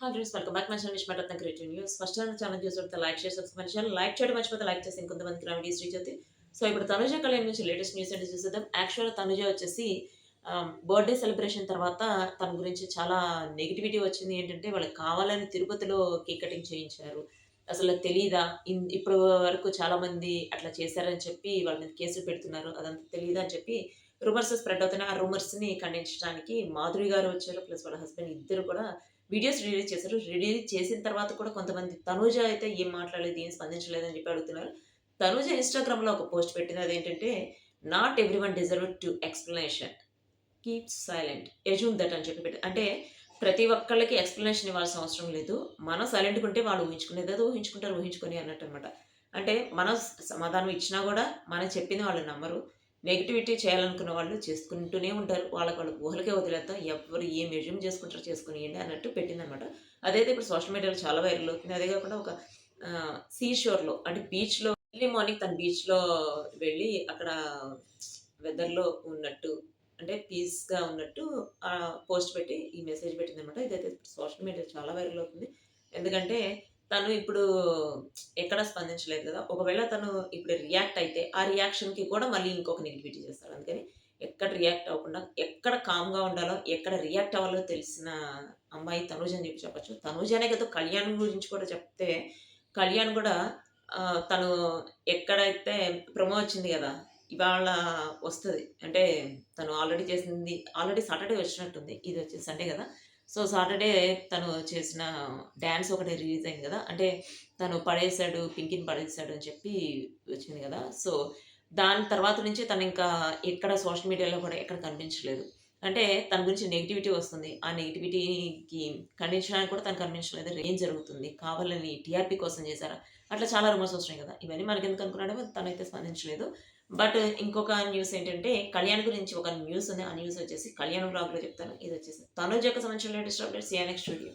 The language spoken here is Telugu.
Hi friends, welcome back my channel wish మాట్లాడుతున్న క్రియేటివ్ న్యూస్. ఫస్ట్ ఛానల్ చూసినట్టు like share subscribe channel like చేయడం మర్చిపోతే లైక్ చేసి ఇంకొంతమందికి రెమెడీస్ రీచ్ అవుతాయి. సో ఇప్పుడు తనుజ కళ్యాణ్ నుంచి లేటెస్ట్ న్యూస్ ఏంటి చూసేద్దాం. యాక్చువల్‌గా తనుజ వచ్చేసి బర్త్‌డే సెలబ్రేషన్ తర్వాత తన గురించి చాలా నెగటివిటీ వచ్చింది. ఏంటంటే వాళ్ళకి కావాలని తిరుపతిలో కేక్ కటింగ్ చేయించారు. అసలు తెలీదా? ఇప్పటి వరకు చాలామంది అట్లా చేశారని చెప్పి వాళ్ళ మీద కేసులు పెడుతున్నారు. అదంతా తెలీదా అని చెప్పి రూమర్స్ స్ప్రెడ్ అవుతున్నాయి. ఆ రూమర్స్‌ని ఖండించడానికి మాధురి గారు వచ్చారు. ప్లస్ వాళ్ళ హస్బెండ్ ఇద్దరు కూడా వీడియోస్ రిలీజ్ చేశారు. రిలీజ్ చేసిన తర్వాత కూడా కొంతమంది తనూజ అయితే ఏం మాట్లాడలేదు, ఏం స్పందించలేదని చెప్పి అడుగుతున్నారు. తనూజ ఇన్‌స్టాగ్రామ్‌లో ఒక పోస్ట్ పెట్టింది. అదేంటంటే, not everyone deserve to explanation. Keep silent. Assume that అని చెప్పి పెట్టింది. అంటే ప్రతి ఒక్కళ్ళకి ఎక్స్‌ప్లనేషన్ ఇవ్వాల్సిన అవసరం లేదు. మనం సైలెంట్‌గా ఉంటే వాళ్ళు ఊహించుకునేదేదో ఊహించుకుంటారు, ఊహించుకొని అన్నట్టనమాట. అంటే మనం సమాధానం ఇచ్చినా గూడా మనం చెప్పింది వాళ్ళు నమ్మరు. నెగటివిటీ చేయాలనుకున్న వాళ్ళు చేసుకుంటూనే ఉంటారు. వాళ్ళకి ఊహలకే వదిలేద్దాం. ఎవ్వరు ఏం అస్యూమ్ చేసుకుంటారో చేసుకొనియండి అన్నట్టు పెట్టిందనమాట. అదైతే ఇప్పుడు సోషల్ మీడియాలో చాలా వైరల్ అవుతుంది. అదే కాకుండా ఒక సీ షోర్‌లో అంటే బీచ్‌లో ఎర్లీ మార్నింగ్ తను బీచ్‌లో వెళ్ళి అక్కడ వెదర్‌లో ఉన్నట్టు అంటే పీస్‌గా ఉన్నట్టు పోస్ట్ పెట్టి ఈ మెసేజ్ పెట్టిందనమాట. ఇదైతే సోషల్ మీడియాలో చాలా వైరల్ అవుతుంది. ఎందుకంటే తను ఇప్పుడు ఎక్కడ స్పందించలేదు కదా! ఒకవేళ తను ఇప్పుడు రియాక్ట్ అయితే, ఆ రియాక్షన్‌కి కూడా మళ్ళీ ఇంకొక నెగటివిటీ చేస్తాడు. అందుకని ఎక్కడ రియాక్ట్ అవ్వకుండా, ఎక్కడ కామ్‌గా ఉండాలో, ఎక్కడ రియాక్ట్ అవ్వాలో తెలిసిన అమ్మాయి తనూజ అని చెప్పి చెప్పొచ్చు. తనూజ అనే కాదు, కళ్యాణ్ గురించి కూడా చెప్తే, కళ్యాణ్ కూడా తను ఎక్కడైతే ప్రోమో వచ్చింది గదా! ఇవాళ వస్తది. అంటే తను ఆల్రెడీ సాటర్‌డే వచ్చినట్టుంది. ఇది వచ్చేసి సండే గదా! సో, సాటర్‌డే తను చేసిన డాన్స్ ఒకటి రిలీజ్ అయింది గదా! అంటే తను పడేసాడు, పింకీని పడేసాడు అని చెప్పి వచ్చింది గదా! సో, దాని తర్వాత నుంచి తనింకా ఎక్కడ సోషల్ మీడియాలో కూడా ఎక్కడ కనిపించలేదు. అంటే తన గురించి నెగటివిటీ వస్తుంది. ఆ నెగటివిటీకి ఖండించడానికి కూడా తను కనిపించలేదు. ఏం జరుగుతుంది? కావాలని టీఆర్‌పీ కోసం చేశారా? అట్లా చాలా రూమర్స్ వస్తున్నాయి గదా! ఇవన్నీ మనకెందుకు అనుకున్నాడేమో తనైతే స్పందించలేదు. బట్ ఇంకొక న్యూస్ ఏంటంటే, కళ్యాణ్ గురించి ఒక న్యూస్ ఉంది. ఆ న్యూస్ వచ్చేసి కళ్యాణ్ వ్లాగ్‌లో చెప్తాను. ఇదొచ్చేసి తనుజకు సంబంధించిన latest updates. See you next video.